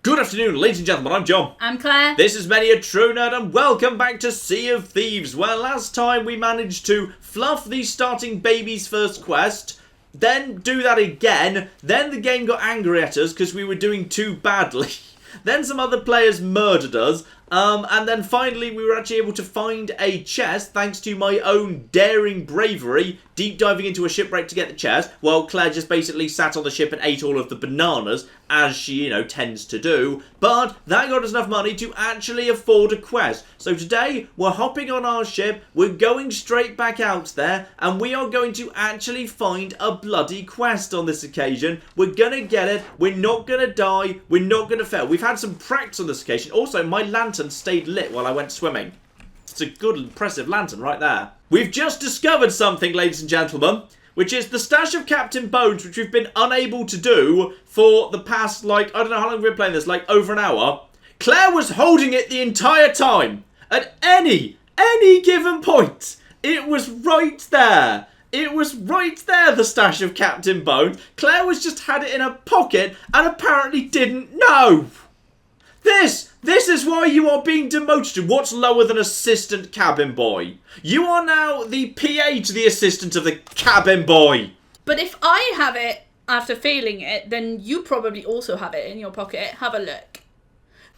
Good afternoon, ladies and gentlemen, I'm John. I'm Claire. This is Many a True Nerd, and welcome back to Sea of Thieves, where last time we managed to fluff the starting baby's first quest, then do that again, then the game got angry at us because we were doing too badly, then some other players murdered us, and then finally we were actually able to find a chest thanks to my own daring bravery, deep diving into a shipwreck to get the chest, while Claire just basically sat on the ship and ate all of the bananas, as she, tends to do. But that got us enough money to actually afford a quest. So today, we're hopping on our ship, we're going straight back out there, and we are going to actually find a bloody quest on this occasion. We're gonna get it, we're not gonna die, we're not gonna fail. We've had some practice on this occasion. Also, my lantern stayed lit while I went swimming. It's a good, impressive lantern right there. We've just discovered something, ladies and gentlemen, which is the stash of Captain Bones, which we've been unable to do for the past, I don't know how long we've been playing this, over an hour. Claire was holding it the entire time. At any given point. It was right there. It was right there, the stash of Captain Bones. Claire just had it in her pocket and apparently didn't know. This is why you are being demoted to what's lower than assistant cabin boy. You are now the PA to the assistant of the cabin boy. But if I have it after failing it, then you probably also have it in your pocket. Have a look.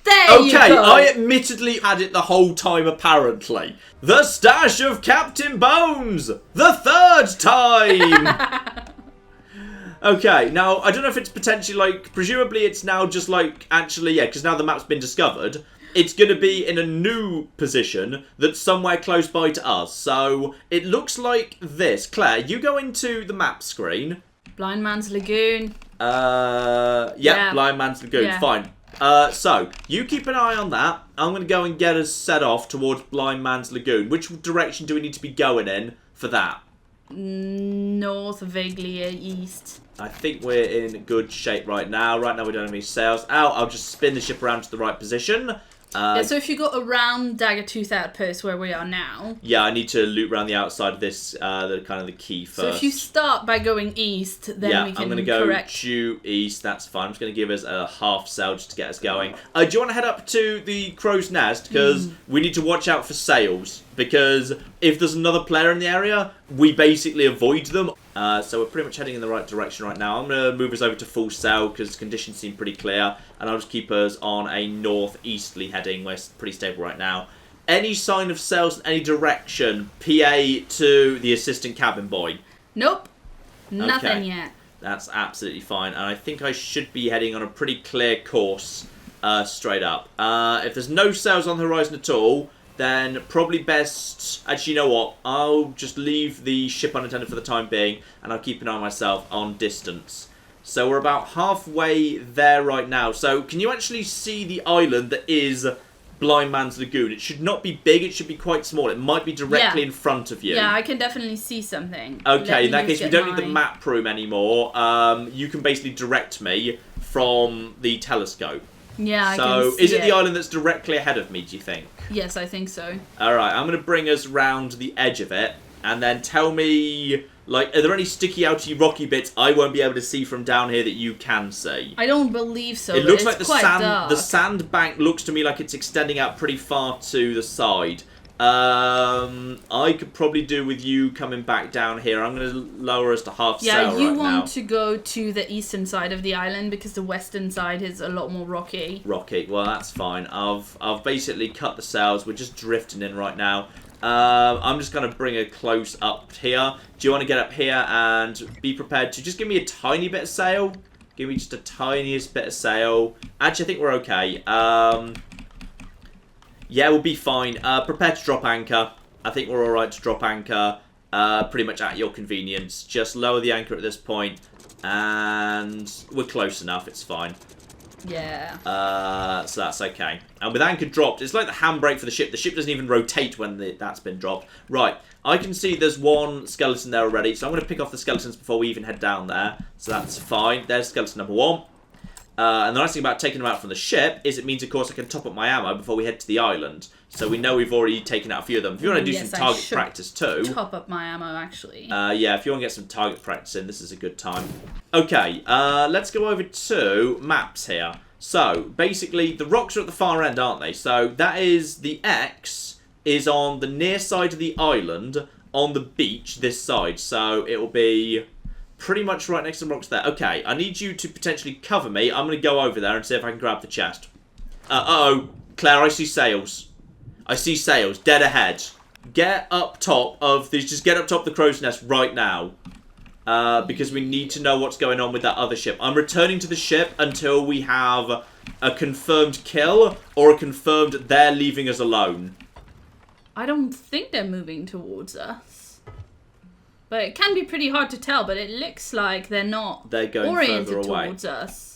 There you go. Okay, I admittedly had it the whole time apparently. The stash of Captain Bones! The third time! Okay, now, I don't know if it's potentially, presumably it's now just, actually, yeah, because now the map's been discovered, it's going to be in a new position that's somewhere close by to us. So, it looks like this. Claire, you go into the map screen. Blind Man's Lagoon. Yeah, Blind Man's Lagoon, yeah. Fine. So, you keep an eye on that. I'm going to go and get us set off towards Blind Man's Lagoon. Which direction do we need to be going in for that? North, vaguely east. I think we're in good shape right now. Right now we don't have any sails out. I'll just spin the ship around to the right position. Yeah, so if you go around Daggertooth Outpost where we are now. Yeah, I need to loop around the outside of this, the key first. So if you start by going east, then we can I'm going to go correct. due east. That's fine. I'm just going to give us a half sail just to get us going. Do you want to head up to the Crow's Nest? Because we need to watch out for sails. Because if there's another player in the area, we basically avoid them. So we're pretty much heading in the right direction right now. I'm going to move us over to full sail because conditions seem pretty clear. And I'll just keep us on a northeasterly heading. We're pretty stable right now. Any sign of sails in any direction, PA to the assistant cabin boy? Nope. Nothing yet. That's absolutely fine. And I think I should be heading on a pretty clear course straight up. If there's no sails on the horizon at all, then probably best... Actually, you know what? I'll just leave the ship unattended for the time being, and I'll keep an eye on myself on distance. So we're about halfway there right now. So can you actually see the island that is Blind Man's Lagoon? It should not be big. It should be quite small. It might be directly in front of you. Yeah, I can definitely see something. Okay, in that case, we don't need the map room anymore. You can basically direct me from the telescope. Yeah, I can see So, is it the island that's directly ahead of me, do you think? Yes, I think so. Alright, I'm going to bring us round the edge of it, and then tell me, are there any sticky, outy, rocky bits I won't be able to see from down here that you can see? I don't believe so, It looks like dark. The sand bank looks to me like it's extending out pretty far to the side. I could probably do with you coming back down here. I'm going to lower us to half sail right now. Yeah, you want to go to the eastern side of the island because the western side is a lot more rocky. Rocky, well that's fine. I've basically cut the sails. We're just drifting in right now. I'm just going to bring her close up here. Do you want to get up here and be prepared to just give me a tiny bit of sail? Give me just a tiniest bit of sail. Actually, I think we're okay. Yeah, we'll be fine. Prepare to drop anchor. I think we're alright to drop anchor. Pretty much at your convenience. Just lower the anchor at this point. And we're close enough. It's fine. Yeah. So that's okay. And with anchor dropped, it's like the handbrake for the ship. The ship doesn't even rotate when that's been dropped. Right. I can see there's one skeleton there already. So I'm going to pick off the skeletons before we even head down there. So that's fine. There's skeleton number 1. And the nice thing about taking them out from the ship is it means, of course, I can top up my ammo before we head to the island. So we know we've already taken out a few of them. If you want to do some target practice too... top up my ammo, actually. Yeah, if you want to get some target practice in, this is a good time. Okay, let's go over to maps here. So, basically, the rocks are at the far end, aren't they? So, that is... The X is on the near side of the island, on the beach, this side. So, it will be pretty much right next to the rocks there. Okay, I need you to potentially cover me. I'm going to go over there and see if I can grab the chest. Uh-oh. Claire, I see sails. I see sails, dead ahead. Get up top of these. Just get up top of the crow's nest right now. Because we need to know what's going on with that other ship. I'm returning to the ship until we have a confirmed kill or a confirmed they're leaving us alone. I don't think they're moving towards us. But it can be pretty hard to tell, but it looks like they're not They're going oriented further away. towards us.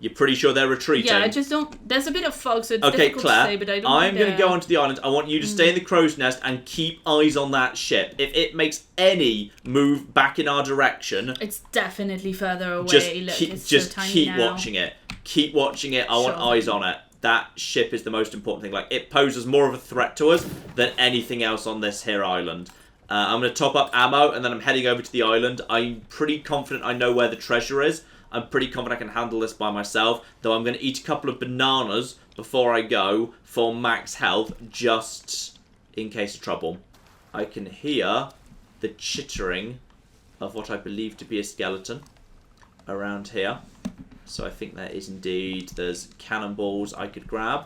You're pretty sure they're retreating? Yeah, I just don't... There's a bit of fog, so it's okay, difficult Claire, to say, but I don't I'm think going to go onto the island. I want you to stay in the crow's nest and keep eyes on that ship. If it makes any move back in our direction... It's definitely further away. Just Look, keep, it's just so tiny keep now. watching it. Keep watching it. I want eyes on it. That ship is the most important thing. Like, it poses more of a threat to us than anything else on this here island. I'm going to top up ammo, and then I'm heading over to the island. I'm pretty confident I know where the treasure is. I'm pretty confident I can handle this by myself, though I'm going to eat a couple of bananas before I go for max health, just in case of trouble. I can hear the chittering of what I believe to be a skeleton around here. So I think there is indeed, there's cannonballs I could grab.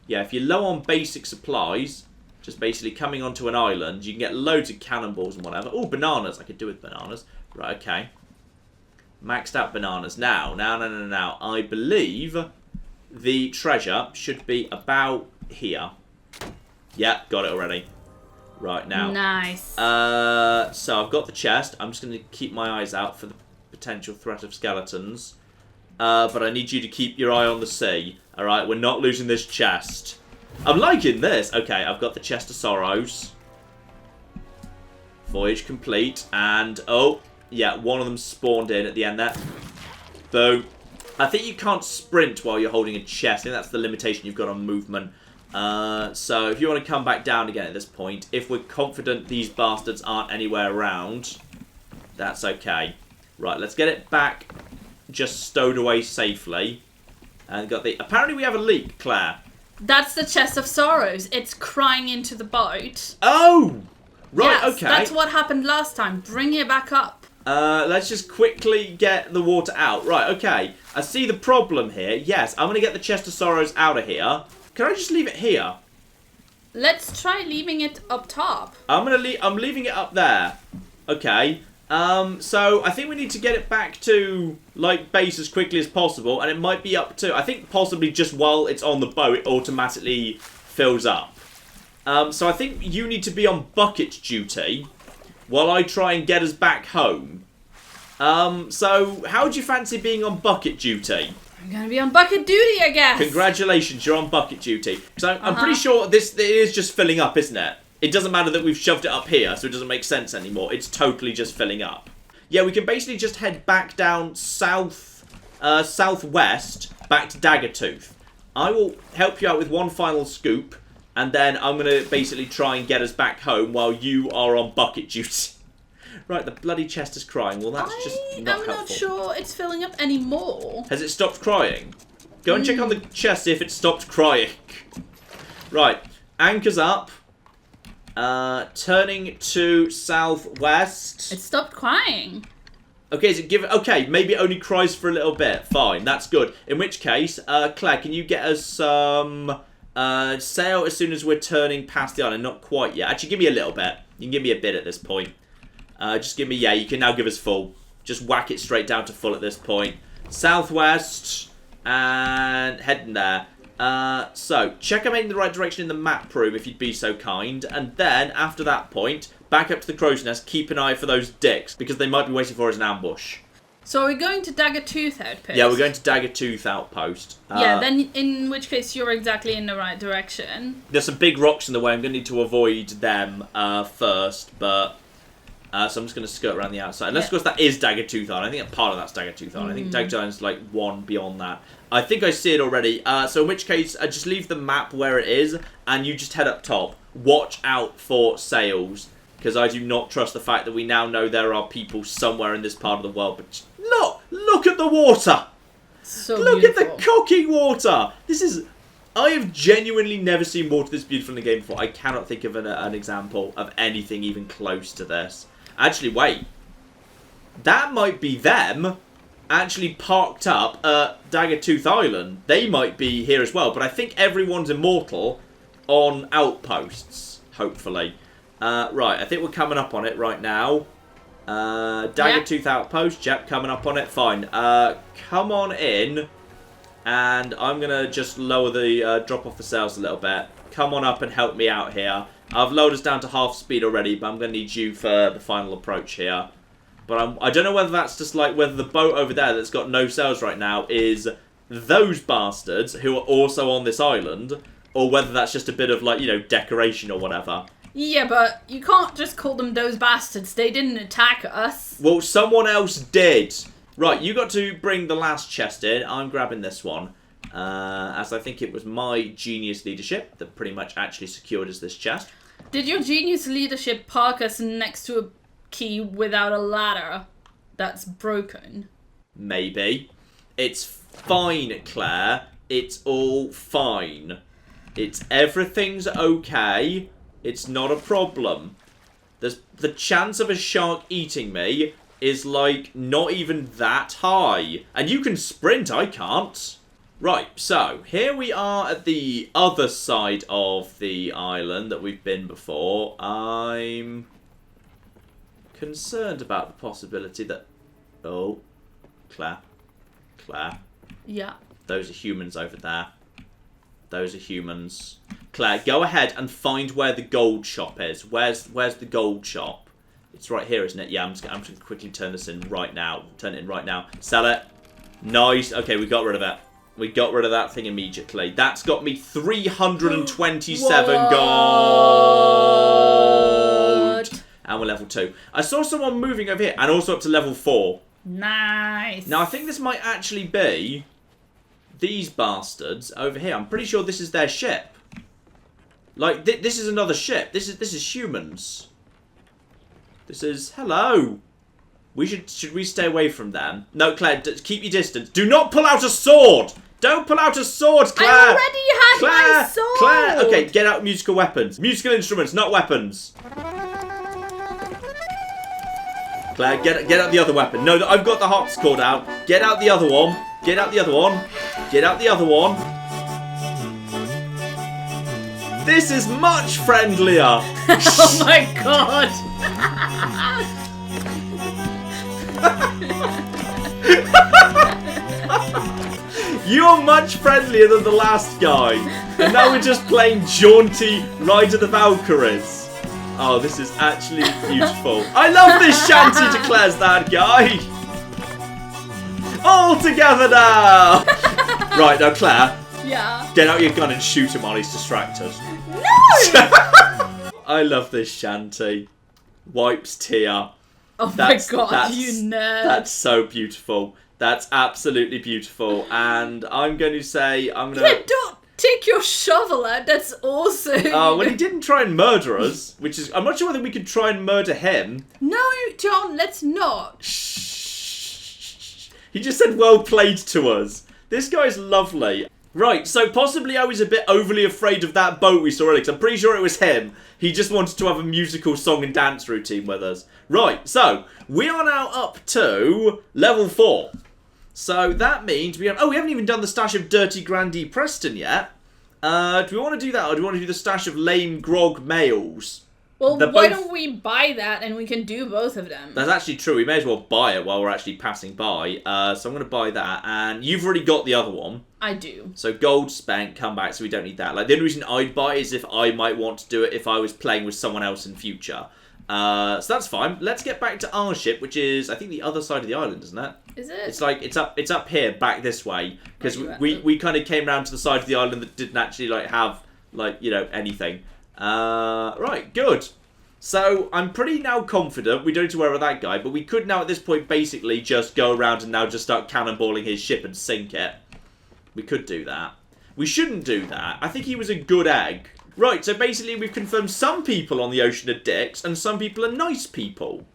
Yeah, if you're low on basic supplies, just basically coming onto an island, you can get loads of cannonballs and whatever. Oh, bananas, I could do with bananas. Right, okay. Maxed out bananas. Now, I believe the treasure should be about here. Yeah, got it already. Right, now. Nice. So I've got the chest. I'm just going to keep my eyes out for the potential threat of skeletons. But I need you to keep your eye on the sea. Alright, we're not losing this chest. I'm liking this. Okay, I've got the chest of sorrows. Voyage complete. And, oh... yeah, one of them spawned in at the end there. Boom. I think you can't sprint while you're holding a chest. I think that's the limitation you've got on movement. So if you want to come back down again at this point, if we're confident these bastards aren't anywhere around, that's okay. Right, let's get it back just stowed away safely. And got the... apparently we have a leak, Claire. That's the chest of sorrows. It's crying into the boat. Oh! Right, yes, okay. That's what happened last time. Bring it back up. Let's just quickly get the water out. Right, okay. I see the problem here. Yes, I'm going to get the chest of sorrows out of here. Can I just leave it here? Let's try leaving it up top. I'm leaving it up there. Okay. So I think we need to get it back to, like, base as quickly as possible. And it might be up to... I think possibly just while it's on the boat, it automatically fills up. So I think you need to be on bucket duty while I try and get us back home. So how do you fancy being on bucket duty? I'm going to be on bucket duty, I guess. Congratulations, you're on bucket duty. Because I'm pretty sure it is just filling up, isn't it? It doesn't matter that we've shoved it up here, so it doesn't make sense anymore. It's totally just filling up. Yeah, we can basically just head back down southwest, back to Daggertooth. I will help you out with one final scoop, and then I'm going to basically try and get us back home while you are on bucket duty. Right, the bloody chest is crying. Well, that's just not helpful. I'm not sure it's filling up anymore. Has it stopped crying? Go and check on the chest, see if it stopped crying. Right, anchors up. Turning to southwest. It stopped crying. Okay, okay, maybe it only cries for a little bit. Fine, that's good. In which case, Claire, can you get us some sail as soon as we're turning past the island? Not quite yet. Actually, give me a little bit. You can give me a bit at this point. Just give me, yeah, you can now give us full. Just whack it straight down to full at this point. Southwest, and heading there. So, check I'm heading in the right direction in the map room, if you'd be so kind. And then, after that point, back up to the crow's nest, keep an eye for those dicks, because they might be waiting for us in ambush. So are we going to Daggertooth Outpost? Yeah, we're going to Daggertooth Outpost. Yeah, then in which case you're exactly in the right direction. There's some big rocks in the way. I'm going to need to avoid them first, but... so I'm just going to skirt around the outside. Unless, of course, that is Daggertooth Island. I think part of that's Daggertooth Island. I think Daggertooth Island's like one beyond that. I think I see it already. So in which case, just leave the map where it is, and you just head up top. Watch out for sails, because I do not trust the fact that we now know there are people somewhere in this part of the world. But look at the water! So Look beautiful. at the cooking water. This is... I have genuinely never seen water this beautiful in the game before. I cannot think of an example of anything even close to this. Actually, wait. That might be them actually parked up at Daggertooth Island. They might be here as well, but I think everyone's immortal on outposts, hopefully. Right, I think we're coming up on it right now. Daggertooth Outpost, yep, coming up on it, fine. Come on in. And I'm going to just lower the, drop off the sails a little bit. Come on up and help me out here. I've lowered us down to half speed already, but I'm going to need you for the final approach here. But I don't know whether that's just like, whether the boat over there that's got no sails right now is those bastards who are also on this island, or whether that's just a bit of like, you know, decoration or whatever. Yeah, but you can't just call them those bastards. They didn't attack us. Well, someone else did. Right, you got to bring the last chest in. I'm grabbing this one. As I think it was my genius leadership that pretty much actually secured us this chest. Did your genius leadership park us next to a key without a ladder that's broken? Maybe. It's fine, Claire. It's all fine. Everything's okay. It's not a problem. The chance of a shark eating me is like not even that high. And you can sprint, I can't. Right, so here we are at the other side of the island that we've been before. I'm concerned about the possibility that... Oh, Claire. Yeah. Those are humans over there. Those are humans. Claire, go ahead and find where the gold shop is. Where's the gold shop? It's right here, isn't it? Yeah, I'm just going to quickly turn this in right now. Turn it in right now. Sell it. Nice. Okay, we got rid of it. We got rid of that thing immediately. That's got me 327 gold. And we're level 2. I saw someone moving over here. And also up to level 4. Nice. Now, I think this might actually be these bastards over here. I'm pretty sure this is their ship. Like, this is another ship. This is humans. This is... Hello. Should we stay away from them? No, Claire, keep your distance. Do not pull out a sword! Don't pull out a sword, Claire! I already had my sword! Claire! Okay, get out musical weapons. Musical instruments, not weapons. Claire, get out the other weapon. No, I've got the harpsichord out. Get out the other one. Get out the other one. Get out the other one. This is much friendlier. Oh my god. You're much friendlier than the last guy. And now we're just playing jaunty Ride of the Valkyries. Oh, this is actually beautiful. I love this shanty, declares that guy. All together now. Right, now Claire. Yeah. Get out your gun and shoot him while he's distracted. No! I love this shanty. Wipes tear. Oh my god, you nerd. That's so beautiful. That's absolutely beautiful. And I'm going to say, Yeah, don't take your shovel out. That's awesome. Well, he didn't try and murder us, which is... I'm not sure whether we could try and murder him. No, John, let's not. Shh. He just said well played to us. This guy's lovely. Right, so possibly I was a bit overly afraid of that boat we saw earlier, because I'm pretty sure it was him. He just wanted to have a musical song and dance routine with us. Right, so we are now up to level 4. So that means we have... Oh, we haven't even done the stash of Dirty Grandee Preston yet. Do we want to do that, or do we want to do the stash of Lame Grog Males? Well, why don't we buy that and we can do both of them? That's actually true. We may as well buy it while we're actually passing by. So I'm going to buy that. And you've already got the other one. I do. So gold spent, come back, so we don't need that. Like, the only reason I'd buy is if I might want to do it if I was playing with someone else in future. So that's fine. Let's get back to our ship, which is, I think, the other side of the island, isn't it? Is it? It's like, it's up here, back this way. Because we kind of came round to the side of the island that didn't actually, like, have, like, you know, anything. Right, good. So, I'm pretty now confident, we don't need to worry about that guy, but we could now at this point basically just go around and now just start cannonballing his ship and sink it. We could do that. We shouldn't do that. I think he was a good egg. Right, so basically we've confirmed some people on the ocean are dicks and some people are nice people.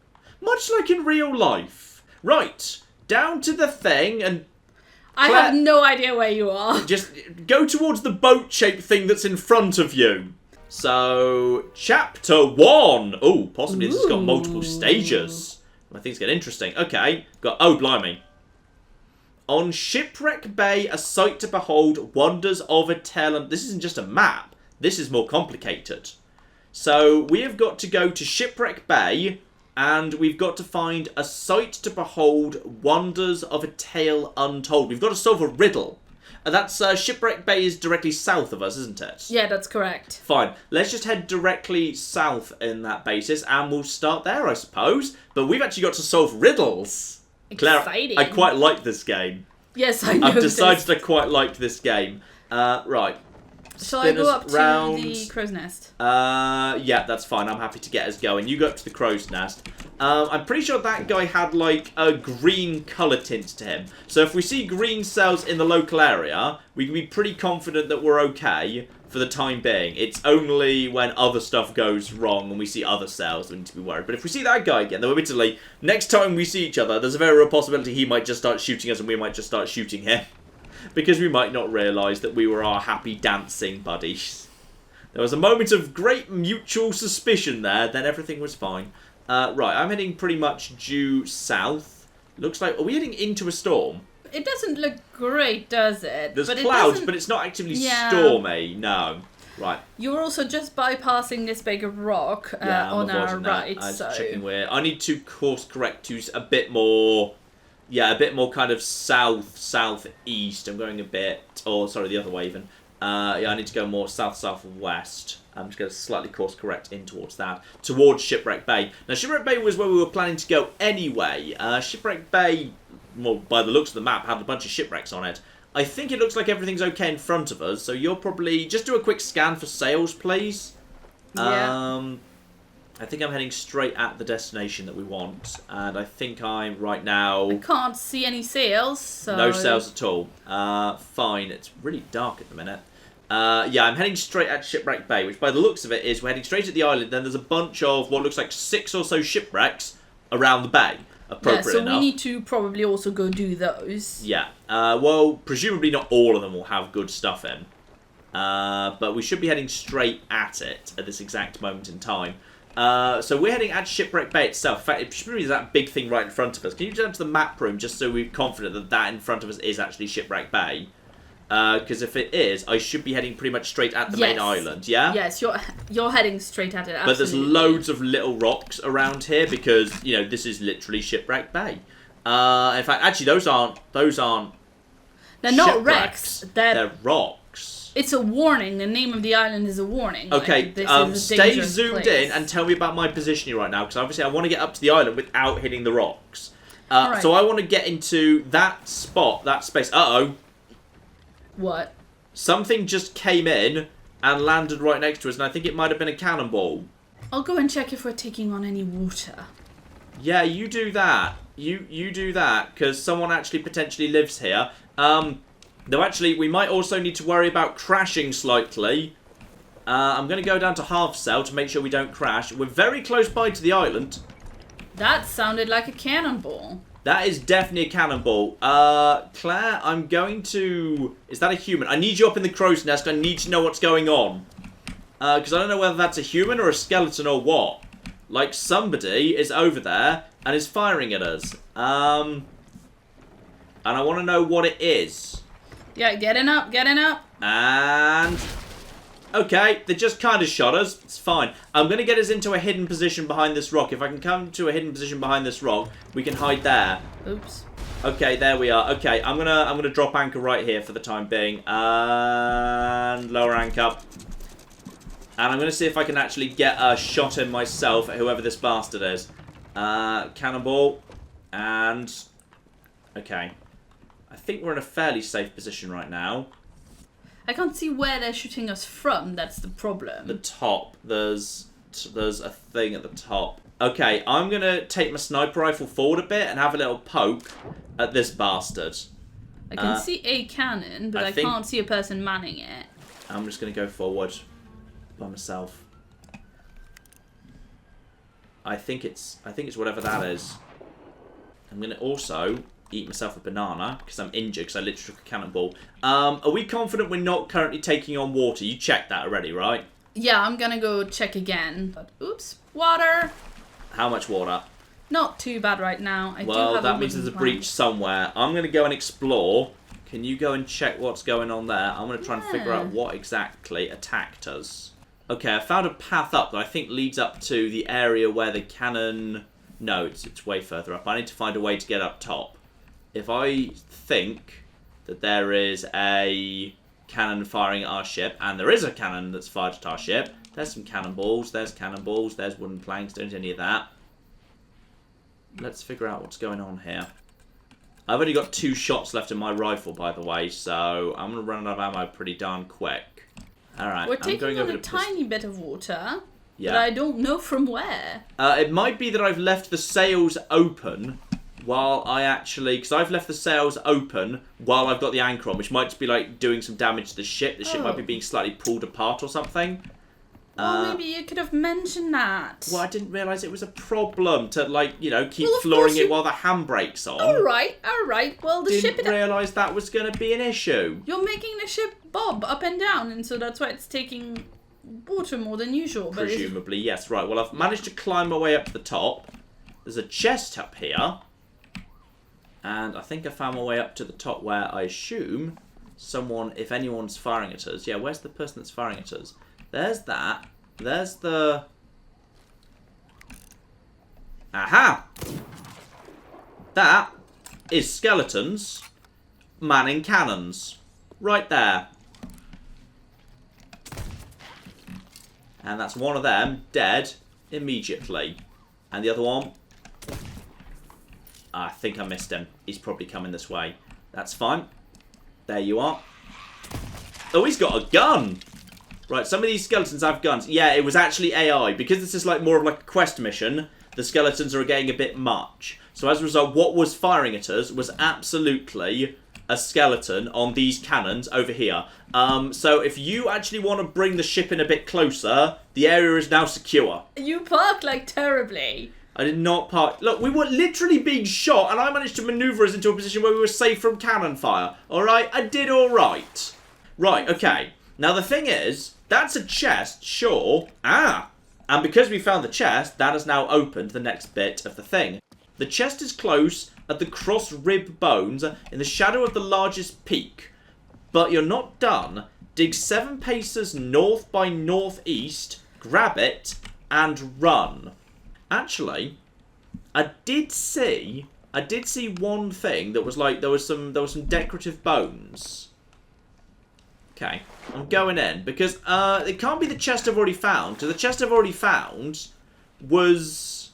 Much like in real life. Right, down to the thing and... I have no idea where you are. Just go towards the boat-shaped thing that's in front of you. So, Chapter 1. Oh, possibly this has got multiple stages. I think it's getting interesting. Okay, oh, blimey. On Shipwreck Bay, a sight to behold, wonders of a tale. And this isn't just a map. This is more complicated. So, we have got to go to Shipwreck Bay, and we've got to find a sight to behold, wonders of a tale untold. We've got to solve a riddle. And that's Shipwreck Bay is directly south of us, isn't it? Yeah, that's correct. Fine. Let's just head directly south in that basis, and we'll start there, I suppose. But we've actually got to solve riddles. Exciting. Claire, I quite like this game. Yes, I know. I've decided I quite like this game. Right. Shall I go up round. To the crow's nest? Yeah, that's fine. I'm happy to get us going. You go up to the crow's nest. I'm pretty sure that guy had, like, a green colour tint to him. So if we see green cells in the local area, we can be pretty confident that we're okay for the time being. It's only when other stuff goes wrong and we see other cells that we need to be worried. But if we see that guy again, then admittedly, next time we see each other, there's a very real possibility he might just start shooting us and we might just start shooting him. Because we might not realise that we were our happy dancing buddies. There was a moment of great mutual suspicion there, then everything was fine. Right, I'm heading pretty much due south. Looks like... Are we heading into a storm? It doesn't look great, does it? There's clouds, but it's not actively stormy. No. Right. You're also just bypassing this big rock on our right. So checking where... I need to course correct to a bit more... Yeah, a bit more kind of south-southeast. I'm going a bit... Or, sorry, the other way even. Yeah, I need to go more south-southwest. I'm just going to slightly course correct in towards that. Towards Shipwreck Bay. Now, Shipwreck Bay was where we were planning to go anyway. Shipwreck Bay, well, by the looks of the map, had a bunch of shipwrecks on it. I think it looks like everything's okay in front of us. So you'll probably... Just do a quick scan for sails, please. Yeah. I think I'm heading straight at the destination that we want. And I think I'm, right now... I can't see any sails, so... No sails at all. Fine. It's really dark at the minute. Yeah, I'm heading straight at Shipwreck Bay, which by the looks of it is we're heading straight at the island. Then there's a bunch of what looks like 6 or so shipwrecks around the bay. Appropriate enough. So we need to probably also go do those. Yeah. Well, presumably not all of them will have good stuff in. But we should be heading straight at it at this exact moment in time. So we're heading at Shipwreck Bay itself. In fact, it should be that big thing right in front of us. Can you jump to the map room just so we're confident that that in front of us is actually Shipwreck Bay? Because if it is, I should be heading pretty much straight at the main island, yeah? Yes, you're heading straight at it, absolutely. But there's loads of little rocks around here because, you know, this is literally Shipwreck Bay. In fact, actually, those aren't They're not wrecks. They're rocks. It's a warning. The name of the island is a warning. Okay, like, stay zoomed in and tell me about my position here right now, because obviously I want to get up to the island without hitting the rocks. Right. So I want to get into that spot, that space. Uh-oh. What? Something just came in and landed right next to us, and I think it might have been a cannonball. I'll go and check if we're taking on any water. Yeah, you do that. You do that, because someone actually potentially lives here. Though actually, we might also need to worry about crashing slightly. I'm going to go down to half sail to make sure we don't crash. We're very close by to the island. That sounded like a cannonball. That is definitely a cannonball. Claire, I'm going to... Is that a human? I need you up in the crow's nest. I need to know what's going on. Because I don't know whether that's a human or a skeleton or what. Like, somebody is over there and is firing at us. And I want to know what it is. Yeah, getting up. And... Okay, they just kind of shot us. It's fine. I'm going to get us into a hidden position behind this rock. If I can come to a hidden position behind this rock, we can hide there. Oops. Okay, there we are. Okay, I'm gonna drop anchor right here for the time being. And lower anchor. And I'm going to see if I can actually get a shot in myself at whoever this bastard is. Cannonball. And... Okay. I think we're in a fairly safe position right now. I can't see where they're shooting us from. That's the problem. The top. There's a thing at the top. Okay, I'm going to take my sniper rifle forward a bit and have a little poke at this bastard. I can see a cannon, but I can't see a person manning it. I'm just going to go forward by myself. I think it's whatever that is. I'm going to also eat myself a banana because I'm injured because I literally took a cannonball. Are we confident we're not currently taking on water? You checked that already, right? Yeah, I'm gonna go check again. But oops, water. How much water? Not too bad right now. I do Well, have that means there's a breach somewhere. I'm going to go and explore. Can you go and check what's going on there? I'm going to try and figure out what exactly attacked us. Okay, I found a path up that I think leads up to the area where the cannon... No, it's way further up. I need to find a way to get up top. If I think that there is a cannon firing at our ship, and there is a cannon that's fired at our ship, there's some cannonballs, there's wooden planks, don't do any of that. Let's figure out what's going on here. I've only got 2 shots left in my rifle, by the way, so I'm going to run out of ammo pretty darn quick. Alright, We're I'm taking going on over a to tiny bit of water, yeah. but I don't know from where. It might be that I've left the sails open while I actually... Because I've left the sails open while I've got the anchor on, which might just be like doing some damage to the ship. The ship might be being slightly pulled apart or something. Well, maybe you could have mentioned that. Well, I didn't realise it was a problem to, like, you know, keep Well, of flooring course it while the handbrake's on. Alright. Well, the ship... Didn't realise that was going to be an issue. You're making the ship bob up and down, and so that's why it's taking water more than usual. But Presumably, yes. Right, well, I've managed to climb my way up to the top. There's a chest up here. And I think I found my way up to the top where I assume someone, if anyone's firing at us... Yeah, where's the person that's firing at us? There's that. There's the... Aha! That is skeletons manning cannons. Right there. And that's one of them dead immediately. And the other one... I think I missed him. He's probably coming this way. That's fine. There you are. Oh, he's got a gun! Right, some of these skeletons have guns. Yeah, it was actually AI. Because this is like more of like a quest mission, the skeletons are getting a bit much. So as a result, what was firing at us was absolutely a skeleton on these cannons over here. So if you actually want to bring the ship in a bit closer, the area is now secure. you parked like terribly. I did not park. Look, we were literally being shot, and I managed to maneuver us into a position where we were safe from cannon fire. Alright? I did alright. Right, okay. Now the thing is, that's a chest, sure. And because we found the chest, that has now opened the next bit of the thing. The chest is close at the cross rib bones in the shadow of the largest peak. But you're not done. Dig 7 paces north by northeast, grab it, and run. Actually, I did see one thing that was like there was some decorative bones. Okay, I'm going in because it can't be the chest I've already found, because the chest I've already found was...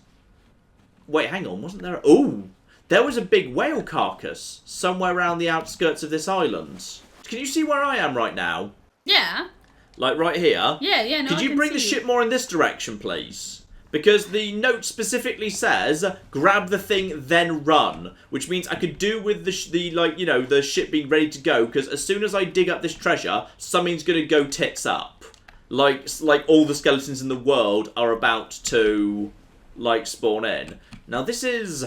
Wait, hang on, wasn't there? Oh, there was a big whale carcass somewhere around the outskirts of this island. Can you see where I am right now? Yeah. Like right here? Yeah, no, Could you bring the ship more in this direction, please? Because the note specifically says, grab the thing, then run. Which means I could do with the ship being ready to go, because as soon as I dig up this treasure, something's going to go tits up. Like all the skeletons in the world are about to, like, spawn in. Now this is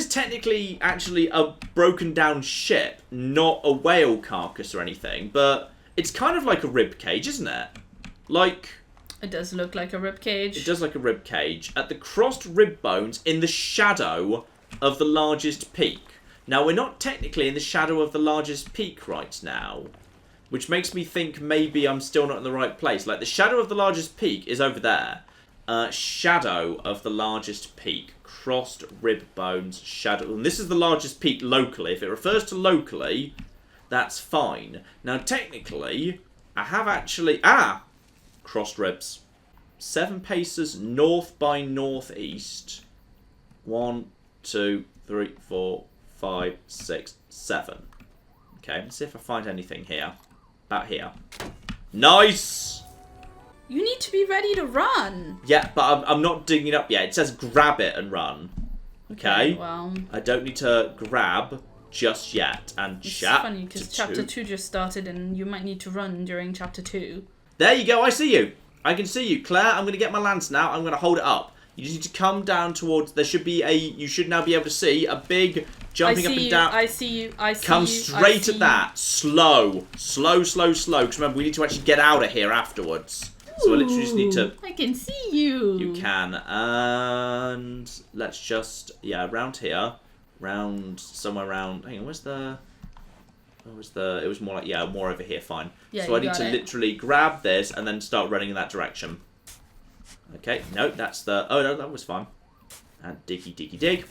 technically actually a broken down ship, not a whale carcass or anything, but it's kind of like a rib cage, isn't it? Like... It does look like a rib cage. It does like a rib cage. At the crossed rib bones in the shadow of the largest peak. Now, we're not technically in the shadow of the largest peak right now. Which makes me think maybe I'm still not in the right place. Like, the shadow of the largest peak is over there. Shadow of the largest peak. Crossed rib bones. Shadow. And this is the largest peak locally. If it refers to locally, that's fine. Now, technically, I have actually... Crossed ribs. 7 paces north by northeast. 1, 2, 3, 4, 5, 6, 7. Okay, let's see if I find anything here. About here. Nice! You need to be ready to run. Yeah, but I'm not digging it up yet. It says grab it and run. Okay? Well... I don't need to grab just yet. And It's funny, because Chapter 2 just started and you might need to run during Chapter 2. There you go, I see you. I can see you. Claire, I'm going to get my lance now. I'm going to hold it up. You just need to come down towards... There should be a... You should now be able to see a big jumping up and down. I see you. Come straight at that. Slow. Slow. Because remember, we need to actually get out of here afterwards. So I literally just need to... I can see you. You can. And let's just... Yeah, around here. Somewhere around... Hang on, where's the... It was more like... Yeah, more over here, fine. Yeah, so I need to literally grab this and then start running in that direction. Okay, no, that's the... Oh, no, that was fine. And dig. Dig.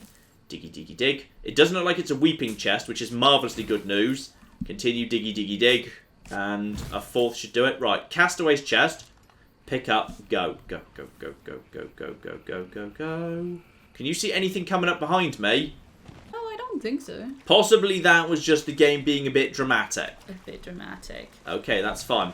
It doesn't look like it's a weeping chest, which is marvellously good news. Continue dig. And a fourth should do it. Right, Castaway's chest. Pick up. Go. Go. Can you see anything coming up behind me? Oh, I don't think so. Possibly that was just the game being a bit dramatic. A bit dramatic. Okay, that's fine.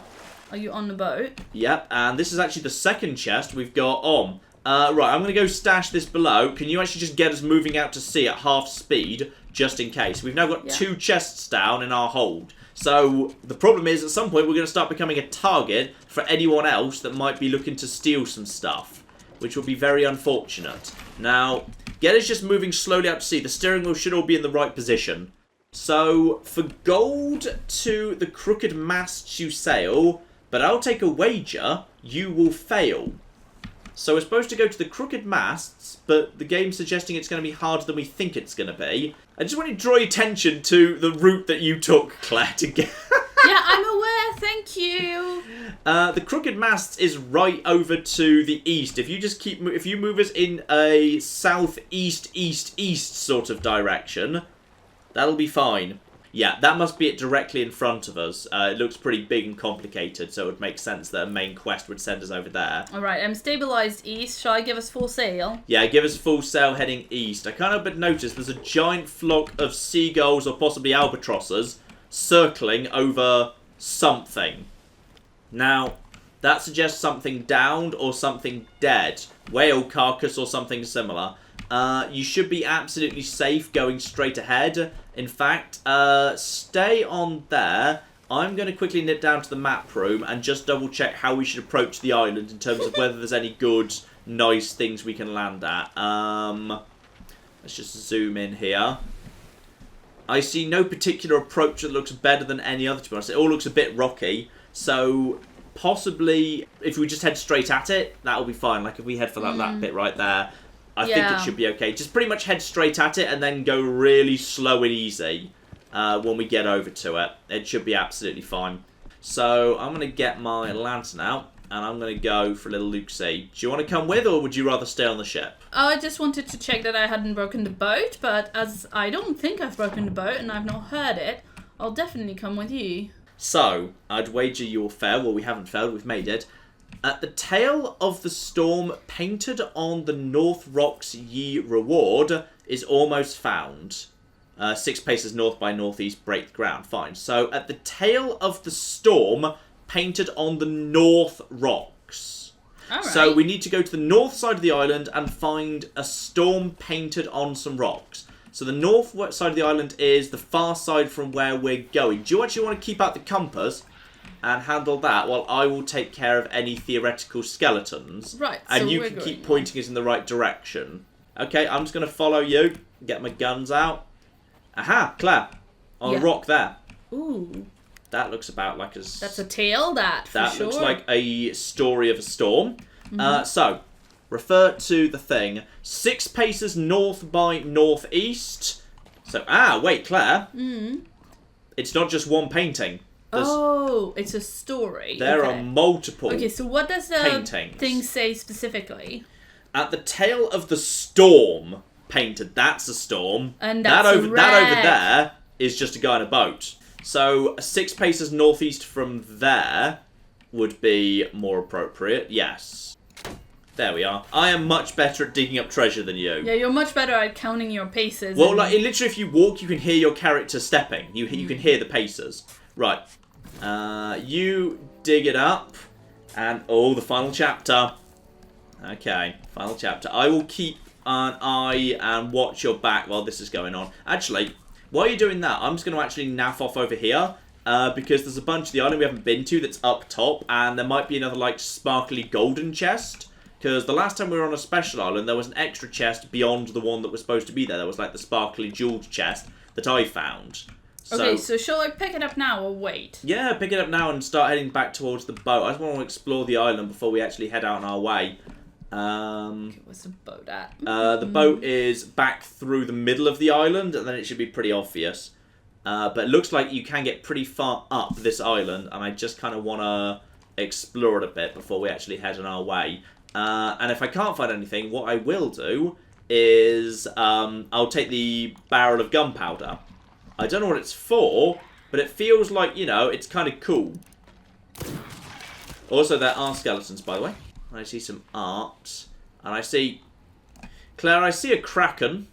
Are you on the boat? Yep, and this is actually the second chest we've got on. Right, I'm going to go stash this below. Can you actually just get us moving out to sea at half speed, just in case? We've now got 2 chests down in our hold. So, the problem is, at some point, we're going to start becoming a target for anyone else that might be looking to steal some stuff, which will be very unfortunate. Now, get us just moving slowly out to sea. The steering wheel should all be in the right position. So, for gold to the crooked masts you sail... But I'll take a wager you will fail. So we're supposed to go to the crooked masts, but the game's suggesting it's going to be harder than we think it's going to be. I just want to draw your attention to the route that you took, Claire, to get... Yeah, I'm aware, thank you. The crooked masts is right over to the east. If you just if you move us in a southeast-east-east sort of direction, that'll be fine. Yeah, that must be it directly in front of us. It looks pretty big and complicated, so it would make sense that a main quest would send us over there. Alright, I'm stabilised east. Shall I give us full sail? Yeah, give us full sail heading east. I can't help but notice there's a giant flock of seagulls or possibly albatrosses circling over something. Now, that suggests something downed or something dead. Whale carcass or something similar. You should be absolutely safe going straight ahead. In fact, stay on there. I'm going to quickly nip down to the map room and just double check how we should approach the island in terms of whether there's any good, nice things we can land at. Let's just zoom in here. I see no particular approach that looks better than any other, to be honest. It all looks a bit rocky, so possibly if we just head straight at it, that'll be fine. Like if we head for that bit right there, I think it should be okay. Just pretty much head straight at it and then go really slow and easy when we get over to it. It should be absolutely fine. So I'm going to get my lantern out and I'm going to go for a little look-see. Do you want to come with or would you rather stay on the ship? Oh, I just wanted to check that I hadn't broken the boat, but as I don't think I've broken the boat and I've not heard it, I'll definitely come with you. So, I'd wager you'll fail. Well, we haven't failed. We've made it. At the tail of the storm, painted on the North Rocks ye reward, is almost found. 6 paces north by northeast, break the ground. Fine. So, at the tail of the storm, painted on the North Rocks. Alright. So, we need to go to the north side of the island and find a storm painted on some rocks. So, the north side of the island is the far side from where we're going. Do you actually want to keep out the compass and handle that while I will take care of any theoretical skeletons? Right, and so you we're can going keep pointing us in the right direction. Okay, I'm just going to follow you. Get my guns out. Aha, Claire. On a rock there. Ooh. That looks about like a... That's a tale, that, for sure. That looks like a story of a storm. So, refer to the thing. 6 paces north by northeast. So, wait, Claire. It's not just one painting. Oh, it's a story. There are multiple Okay, so what does the paintings. thing say specifically? At the tail of the storm, painted. That's a storm. And that's that over red. there is just a guy in a boat. So 6 paces northeast from there would be more appropriate. Yes. There we are. I am much better at digging up treasure than you. Yeah, you're much better at counting your paces. Well, like literally, if you walk, you can hear your character stepping. You can hear the paces. Right. You dig it up, and the final chapter. Okay, final chapter. I will keep an eye and watch your back while this is going on. Actually, while you're doing that, I'm just going to actually naff off over here. Because there's a bunch of the island we haven't been to that's up top, and there might be another, like, sparkly golden chest. Because the last time we were on a special island, there was an extra chest beyond the one that was supposed to be there. There was like the sparkly jeweled chest that I found. Okay, so shall I pick it up now or wait? Yeah, pick it up now and start heading back towards the boat. I just want to explore the island before we actually head out on our way. Where's the boat at? The boat is back through the middle of the island, and then it should be pretty obvious. But it looks like you can get pretty far up this island, and I just kind of want to explore it a bit before we actually head on our way. And if I can't find anything, what I will do is I'll take the barrel of gunpowder. I don't know what it's for, but it feels like, you know, it's kind of cool. Also, there are skeletons, by the way. I see some art. And I see... Claire, I see a kraken.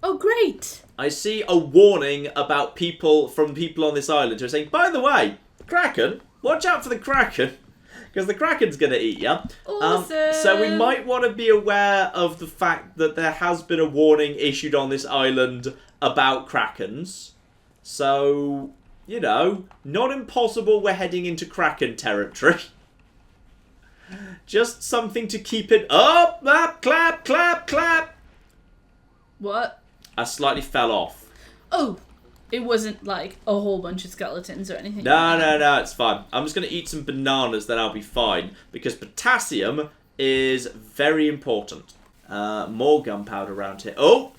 Oh, great! I see a warning about people on this island who are saying, by the way, kraken, watch out for the kraken. Because the kraken's going to eat you. Awesome. So we might want to be aware of the fact that there has been a warning issued on this island about krakens. So, you know, not impossible we're heading into kraken territory. Just something to keep it up, clap, clap, clap. What? I slightly fell off. Oh, it wasn't like a whole bunch of skeletons or anything. No, it's fine. I'm just going to eat some bananas, then I'll be fine. Because potassium is very important. More gunpowder around here. Oh!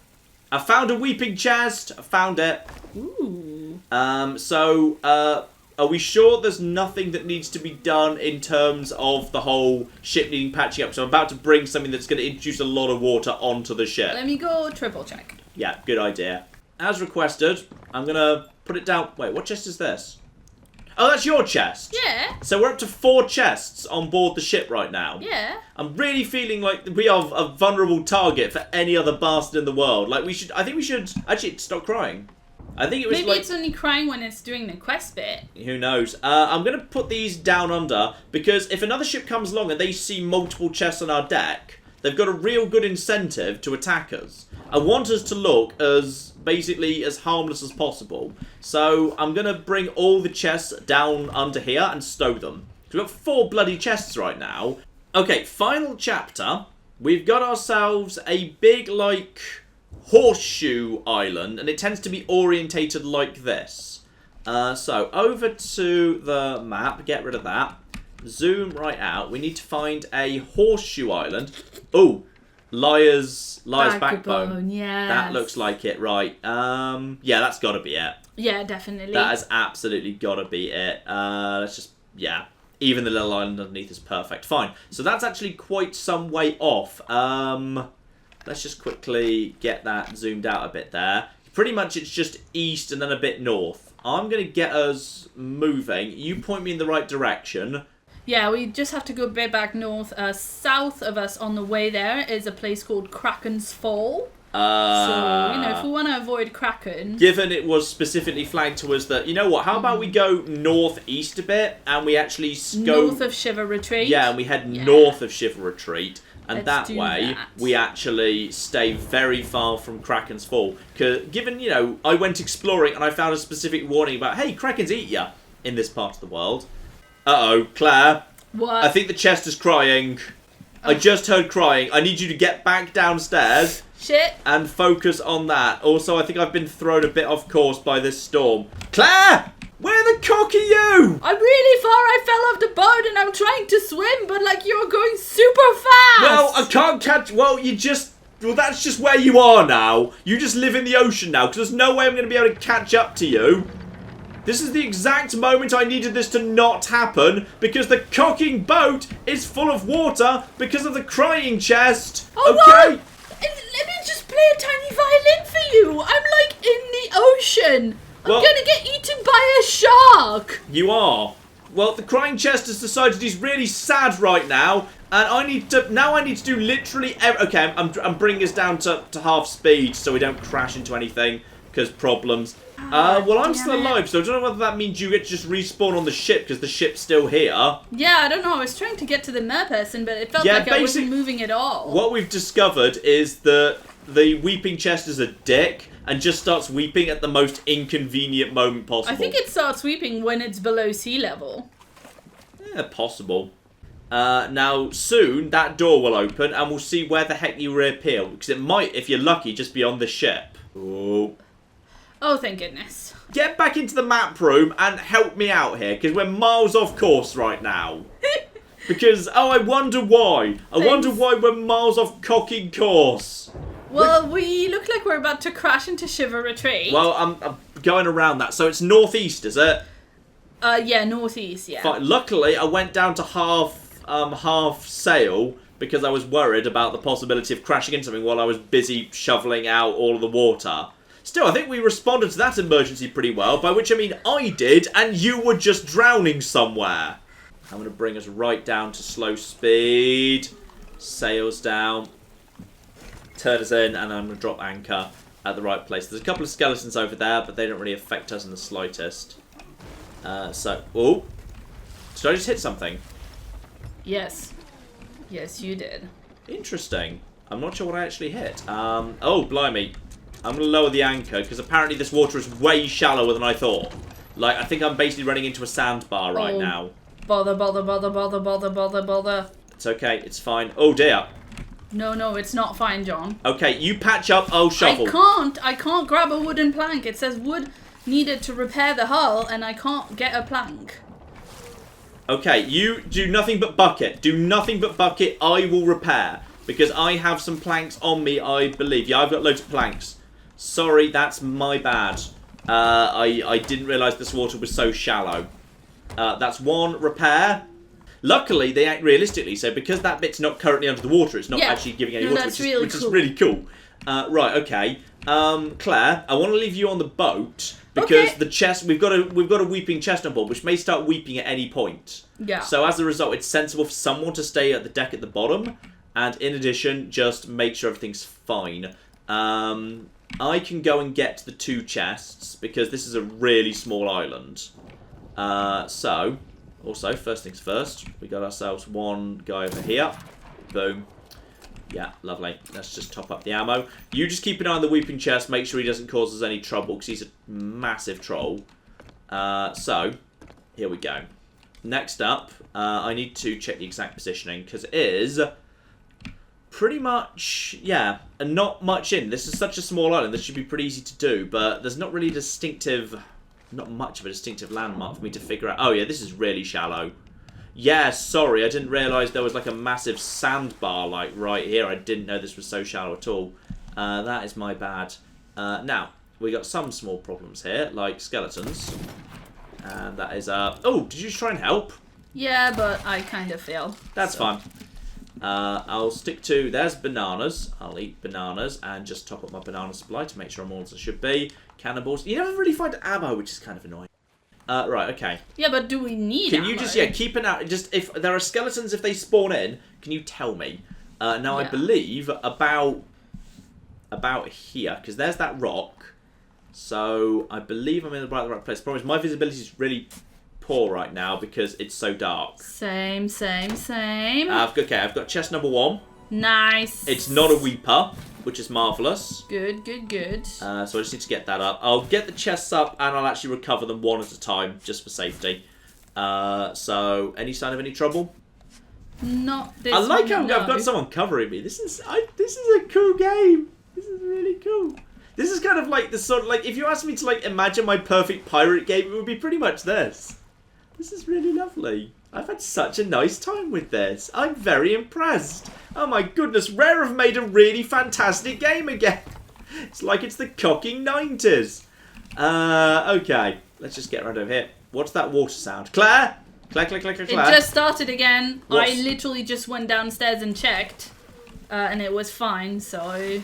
I found a weeping chest. I found it. Ooh. Are we sure there's nothing that needs to be done in terms of the whole ship needing patching up? So I'm about to bring something that's going to introduce a lot of water onto the ship. Let me go triple check. Yeah, good idea. As requested, I'm going to put it down. Wait, what chest is this? Oh, that's your chest. Yeah. So we're up to 4 chests on board the ship right now. Yeah. I'm really feeling like we are a vulnerable target for any other bastard in the world. Like, I think we should... Actually, stop crying. I think it was Maybe it's only crying when it's doing the quest bit. Who knows? I'm going to put these down under, because if another ship comes along and they see multiple chests on our deck, they've got a real good incentive to attack us. I want us to look as, basically, as harmless as possible. So I'm going to bring all the chests down under here and stow them. So we've got 4 bloody chests right now. Okay, final chapter. We've got ourselves a big, like... horseshoe island, and it tends to be orientated like this. So over to the map, get rid of that, zoom right out. We need to find a horseshoe island. Oh, liar's backbone. Yeah, that looks like it, right? Yeah, that's got to be it. Yeah, definitely. That has absolutely got to be it. Let's just, yeah. Even the little island underneath is perfect. Fine. So that's actually quite some way off. Let's just quickly get that zoomed out a bit there. Pretty much it's just east and then a bit north. I'm going to get us moving. You point me in the right direction. Yeah, we just have to go a bit back north. South of us on the way there is a place called Kraken's Fall. So, you know, if we want to avoid Kraken... Given it was specifically flagged to us that, you know what, how about we go northeast a bit and we actually go... North of Shiver Retreat. Yeah, and we head north of Shiver Retreat. And Let's that way, we actually stay very far from Kraken's Fall. Given, you know, I went exploring and I found a specific warning about, hey, Krakens eat ya in this part of the world. Uh-oh, Claire. What? I think the chest is crying. I just heard crying. I need you to get back downstairs. Shit. And focus on that. Also, I think I've been thrown a bit off course by this storm. Claire! Where the cock are you? I'm really far. I fell off the boat and I'm trying to swim, but like you're going super fast. Well, I can't catch... Well, well, that's just where you are now. You just live in the ocean now, because there's no way I'm going to be able to catch up to you. This is the exact moment I needed this to not happen, because the cocking boat is full of water because of the crying chest. Oh, okay? What? Let me just play a tiny violin for you. I'm like in the ocean. I'm gonna get eaten by a shark. You are. Well, the crying chest has decided he's really sad right now, and I need to do literally okay, I'm bringing us down to half speed so we don't crash into anything, because problems. Well, I'm still alive, so I don't know whether that means you get to just respawn on the ship, because the ship's still here. Yeah, I don't know. I was trying to get to the merperson, but it felt like I wasn't moving at all. What we've discovered is that the weeping chest is a dick, and just starts weeping at the most inconvenient moment possible. I think it starts weeping when it's below sea level. Yeah, possible. Now, soon, that door will open, and we'll see where the heck you reappear. Because it might, if you're lucky, just be on the ship. Oh. Oh, thank goodness. Get back into the map room and help me out here, because we're miles off course right now. Because, I wonder why. I wonder why we're miles off cocking course. Well, we look like we're about to crash into Shiver Retreat. Well, I'm going around that. So it's northeast, is it? Yeah, northeast, yeah. But luckily, I went down to half sail because I was worried about the possibility of crashing into something while I was busy shoveling out all of the water. Still, I think we responded to that emergency pretty well, by which I mean I did, and you were just drowning somewhere. I'm going to bring us right down to slow speed. Sails down. Turn us in, and I'm going to drop anchor at the right place. There's a couple of skeletons over there, but they don't really affect us in the slightest. Oh. Did I just hit something? Yes. Yes, you did. Interesting. I'm not sure what I actually hit. Oh, blimey. I'm going to lower the anchor, because apparently this water is way shallower than I thought. Like, I think I'm basically running into a sandbar right now. Bother. It's okay, it's fine. Oh, dear. No, it's not fine, John. Okay, you patch up, I'll shovel. I can't grab a wooden plank. It says wood needed to repair the hull, and I can't get a plank. Okay, you do nothing but bucket. Do nothing but bucket, I will repair. Because I have some planks on me, I believe. Yeah, I've got loads of planks. Sorry, that's my bad. I didn't realise this water was so shallow. That's one repair. Luckily, they act realistically, so because that bit's not currently under the water, it's not actually giving any water, which is really cool. Right, okay. Claire, I want to leave you on the boat because the chest we've got a weeping chest on board, which may start weeping at any point. Yeah. So as a result, it's sensible for someone to stay at the deck at the bottom, and in addition, just make sure everything's fine. I can go and get the 2 chests because this is a really small island. Also, first things first, we got ourselves one guy over here. Boom. Yeah, lovely. Let's just top up the ammo. You just keep an eye on the weeping chest. Make sure he doesn't cause us any trouble because he's a massive troll. So, here we go. Next up, I need to check the exact positioning because it is pretty much, yeah, and not much in. This is such a small island. This should be pretty easy to do, but there's not really not much of a distinctive landmark for me to figure out. Oh, yeah, this is really shallow. Yeah, sorry, I didn't realise there was like a massive sandbar like right here. I didn't know this was so shallow at all. That is my bad. Now, we got some small problems here, like skeletons. And that is, oh, did you try and help? Yeah, but I kind of failed. That's fine. I'll stick to, there's bananas. I'll eat bananas and just top up my banana supply to make sure I'm all as I should be. Cannonballs. You never really find ammo, which is kind of annoying. Right, okay. Yeah, but do we need Can ammo? you just, keep an eye, just, if there are skeletons, if they spawn in, can you tell me? Now, I believe about here, because there's that rock. So, I believe I'm in the right place. The problem is my visibility is really poor right now because it's so dark. Same. I've got chest number 1. Nice. It's not a weeper, which is marvellous. Good. So I just need to get that up. I'll get the chests up and I'll actually recover them one at a time, just for safety. So, any sign of any trouble? Not this I like how one, no. I've got someone covering me. This is a cool game. This is really cool. This is kind of like the sort of, like, if you asked me to, like, imagine my perfect pirate game, it would be pretty much this. This is really lovely. I've had such a nice time with this. I'm very impressed. Oh my goodness, Rare have made a really fantastic game again. It's like it's the cocking 90s. Okay, let's just get right over here. What's that water sound? Claire? Claire. It just started again. I literally just went downstairs and checked, and it was fine, so...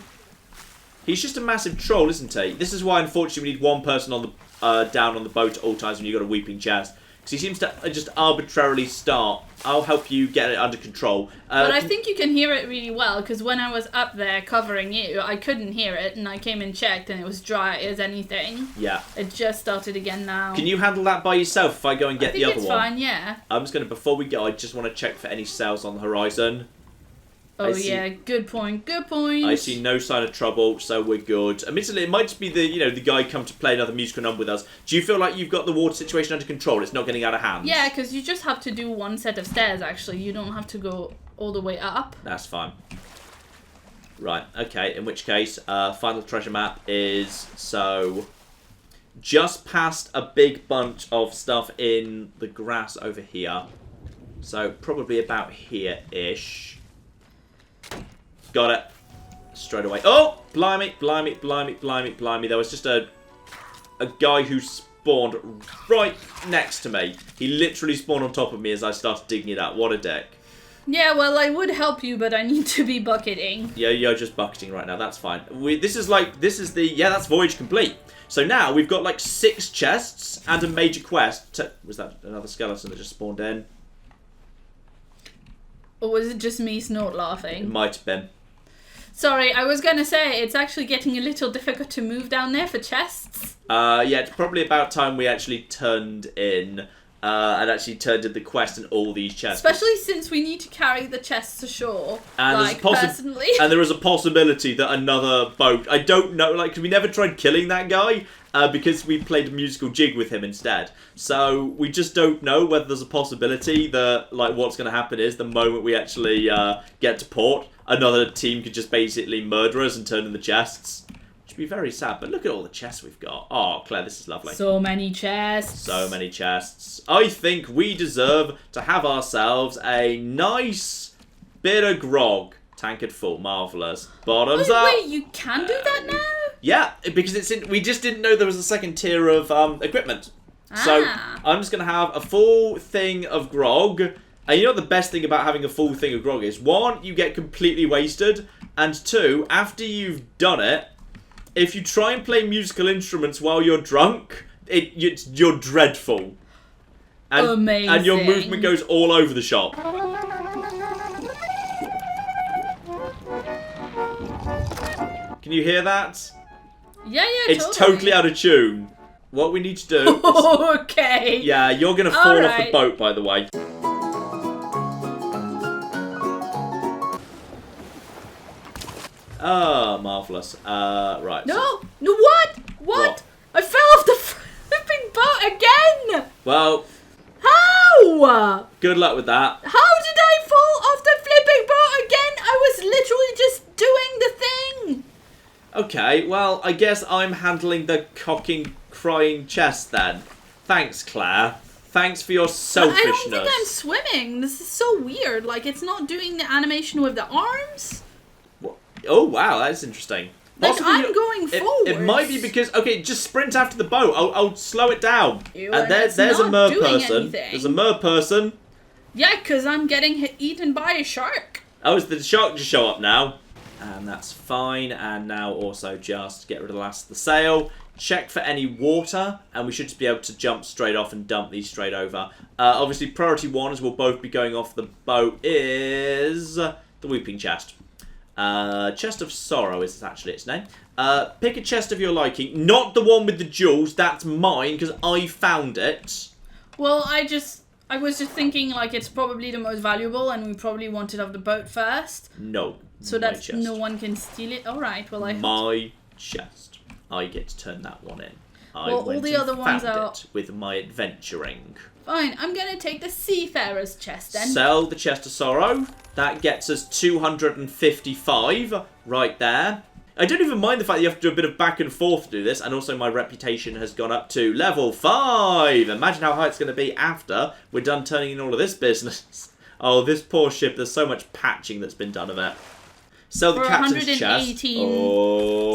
He's just a massive troll, isn't he? This is why, unfortunately, we need one person on the down on the boat at all times when you've got a weeping chest. Because he seems to just arbitrarily start. I'll help you get it under control. But I think you can hear it really well, because when I was up there covering you, I couldn't hear it, and I came and checked, and it was dry as anything. Yeah. It just started again now. Can you handle that by yourself if I go and get the other one? I think it's fine, yeah. I'm just going to, before we go, I just want to check for any sails on the horizon. Oh yeah, good point. Good point. I see no sign of trouble, so we're good. Admittedly, it might just be the guy come to play another musical number with us. Do you feel like you've got the water situation under control? It's not getting out of hand? Yeah, because you just have to do one set of stairs, actually. You don't have to go all the way up. That's fine. Right, okay, in which case, final treasure map is, just past a big bunch of stuff in the grass over here. So, probably about here-ish. Got it. Straight away. Oh! Blimey, blimey, blimey, blimey, blimey. There was just a guy who spawned right next to me. He literally spawned on top of me as I started digging it up. What a dick. Yeah, well, I would help you, but I need to be bucketing. Yeah, you're just bucketing right now. That's fine. Yeah, that's voyage complete. So now we've got like 6 chests and a major quest. Was that another skeleton that just spawned in? Or was it just me snort laughing? It might have been. Sorry, I was going to say, it's actually getting a little difficult to move down there for chests. Yeah, it's probably about time we actually turned in the quest in all these chests. Especially since we need to carry the chests ashore. And personally. And there is a possibility that another boat... I don't know, cause we never tried killing that guy, because we played a musical jig with him instead. So we just don't know whether there's a possibility that, what's going to happen is the moment we actually get to port, another team could just basically murder us and turn in the chests. Which would be very sad, but look at all the chests we've got. Oh, Claire, this is lovely. So many chests. So many chests. I think we deserve to have ourselves a nice bit of grog. Tankard full. Marvellous. Bottoms up. Wait, you can do that now? Yeah, because we just didn't know there was a second tier of equipment. So I'm just going to have a full thing of grog. And you know what the best thing about having a full thing of grog is? 1, you get completely wasted. And 2, after you've done it, if you try and play musical instruments while you're drunk, you're dreadful. And, amazing. And your movement goes all over the shop. Can you hear that? Yeah, It's totally out of tune. What we need to do is... Okay. Yeah, you're going to fall off the boat, by the way. Oh, marvellous. Right. No, what? I fell off the flipping boat again! Well... How? Good luck with that. How did I fall off the flipping boat again? I was literally just doing the thing. Okay, well, I guess I'm handling the cocking, crying chest then. Thanks, Claire. Thanks for your selfishness. I don't think I'm swimming. This is so weird. It's not doing the animation with the arms. What? Oh, wow, that's interesting. I'm going forward. It might be because... Okay, just sprint after the boat. I'll slow it down. And there's a mer person. Anything. There's a mer person. Yeah, because I'm getting eaten by a shark. Oh, is the shark just show up now? And that's fine. And now also just get rid of the last of the sail. Check for any water. And we should just be able to jump straight off and dump these straight over. Obviously, priority 1, as we'll both be going off the boat, is the Weeping Chest. Chest of Sorrow is actually its name. Pick a chest of your liking. Not the one with the jewels. That's mine, because I found it. Well, I was just thinking, it's probably the most valuable, and we probably want it off the boat first. No. So that no one can steal it. Alright, well, My chest. I get to turn that one in. All the other ones are... it with my adventuring. Fine, I'm going to take the Seafarer's chest then. Sell the Chest of Sorrow. That gets us 255 right there. I don't even mind the fact that you have to do a bit of back and forth to do this, and also my reputation has gone up to level 5. Imagine how high it's going to be after we're done turning in all of this business. Oh, this poor ship, there's so much patching that's been done of it. Sell the captain's chest. 118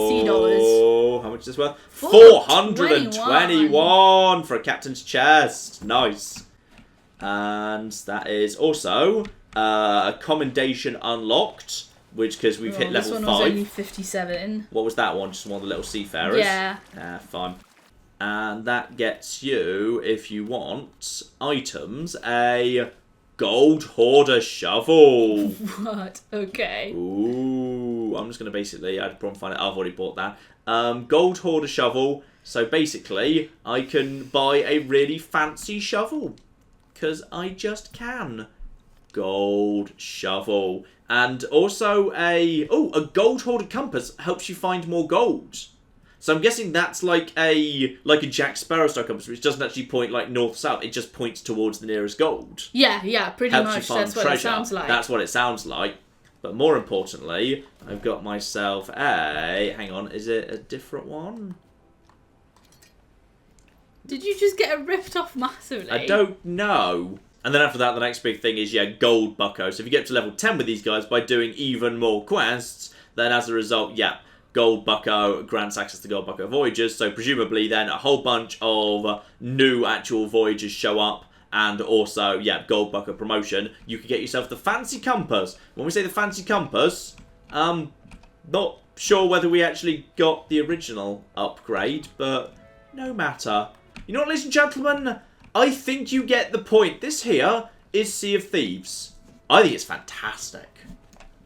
sea dollars. How much is this worth? 421 for a captain's chest. Nice. And that is also a commendation unlocked, which because we've hit level 5. This one was only 57. What was that one? Just one of the little seafarers? Yeah. Fine. And that gets you, if you want, items, a gold hoarder shovel. What? Okay. Ooh, I'm just going to basically, I had a problem finding it. I've already bought that. Gold hoarder shovel. So basically, I can buy a really fancy shovel. Because I just can. gold shovel. And also a gold hoarded compass helps you find more gold. So I'm guessing that's like a Jack Sparrow style compass, which doesn't actually point like north-south. It just points towards the nearest gold. Yeah, pretty Helps much. you find That's what treasure. it sounds like. That's what it sounds like. But more importantly, I've got myself a... Hang on, is it a different one? Did you just get it ripped off massively? I don't know. And then after that, the next big thing is, gold bucko. So if you get to level 10 with these guys by doing even more quests, then as a result, gold bucko grants access to gold bucko voyages. So presumably then a whole bunch of new actual voyages show up. And also, gold bucko promotion. You could get yourself the fancy compass. When we say the fancy compass, not sure whether we actually got the original upgrade, but no matter. You know what, ladies and gentlemen? I think you get the point. This here is Sea of Thieves. I think it's fantastic.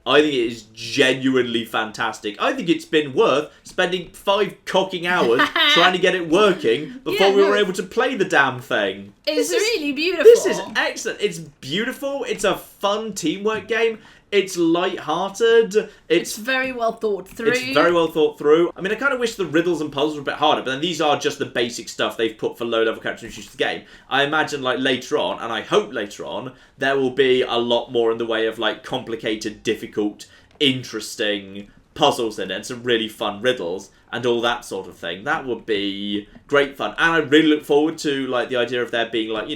I think it is genuinely fantastic. I think it's been worth spending 5 cocking hours trying to get it working before we were able to play the damn thing. It's really beautiful. This is excellent. It's beautiful. It's a fun teamwork game. It's light-hearted. It's very well thought through. It's very well thought through. I mean, I kind of wish the riddles and puzzles were a bit harder, but then these are just the basic stuff they've put for low-level characters introduced to the game. I imagine, like, later on, and I hope later on, there will be a lot more in the way of, like, complicated, difficult, interesting puzzles in it, and some really fun riddles, and all that sort of thing. That would be great fun. And I really look forward to, like, the idea of there being, like,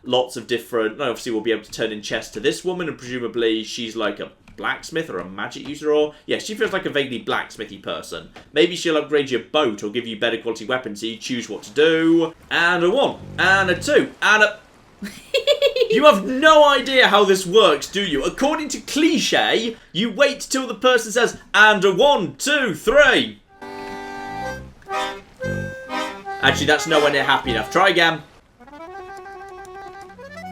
lots of different... Obviously, we'll be able to turn in chests to this woman, and presumably she's, like, a blacksmith or a magic user, or... Yeah, she feels like a vaguely blacksmithy person. Maybe she'll upgrade your boat or give you better quality weapons, so you choose what to do. And a 1, and a 2, and a... You have no idea how this works, do you? According to cliche, you wait till the person says, and a 1, 2, 3. Actually, that's nowhere near happy enough. Try again.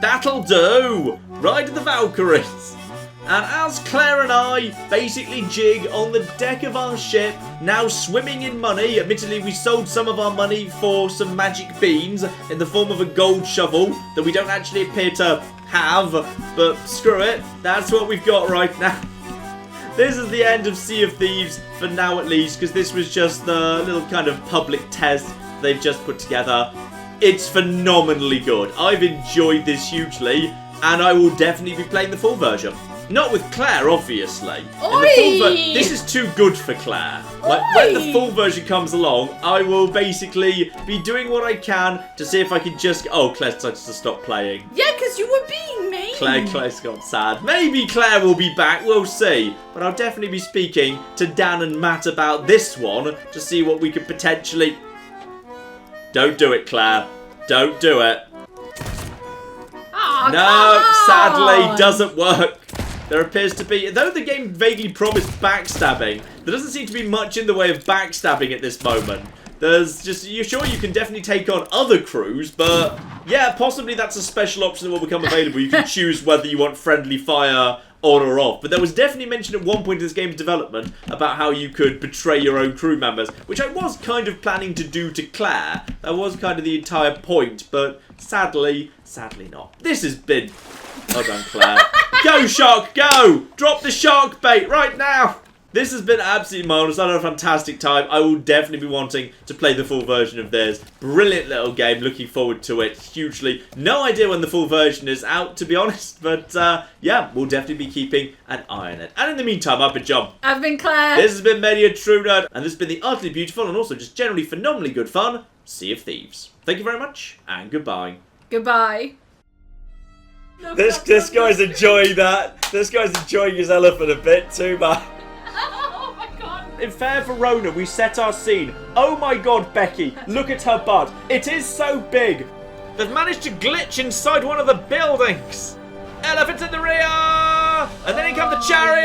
That'll do! Ride the Valkyries! And as Claire and I basically jig on the deck of our ship, now swimming in money, admittedly we sold some of our money for some magic beans in the form of a gold shovel that we don't actually appear to have, but screw it, that's what we've got right now. This is the end of Sea of Thieves, for now at least, because this was just the little kind of public test they've just put together. It's phenomenally good. I've enjoyed this hugely, and I will definitely be playing the full version. Not with Claire, obviously. This is too good for Claire. Like, when the full version comes along, I will basically be doing what I can to see if I can just... Oh, Claire decided to stop playing. Yeah, because you were being mean. Claire's got sad. Maybe Claire will be back, we'll see. But I'll definitely be speaking to Dan and Matt about this one to see what we could potentially... Don't do it, Claire. Don't do it. Oh, no, sadly, doesn't work. There appears to be, though the game vaguely promised backstabbing, there doesn't seem to be much in the way of backstabbing at this moment. There's just, you're sure you can definitely take on other crews, but yeah, possibly that's a special option that will become available. You can choose whether you want friendly fire on or off. But there was definitely mention at one point in this game's development about how you could betray your own crew members, which I was kind of planning to do to Claire. That was kind of the entire point, but sadly not. This has been... Well done, Claire. Go, shark, go! Drop the shark bait right now! This has been absolutely marvellous. I had a fantastic time. I will definitely be wanting to play the full version of this. Brilliant little game. Looking forward to it hugely. No idea when the full version is out, to be honest. But, yeah, we'll definitely be keeping an eye on it. And in the meantime, I've been John. I've been Claire. This has been Many a True Nerd. And this has been the utterly beautiful and also just generally phenomenally good fun Sea of Thieves. Thank you very much, and goodbye. Goodbye. This guy's enjoying that. This guy's enjoying his elephant a bit too much. Oh my god. In Fair Verona, we set our scene. Oh my god, Becky, look at her butt. It is so big. They've managed to glitch inside one of the buildings. Elephants in the rear! And then in comes the chariot!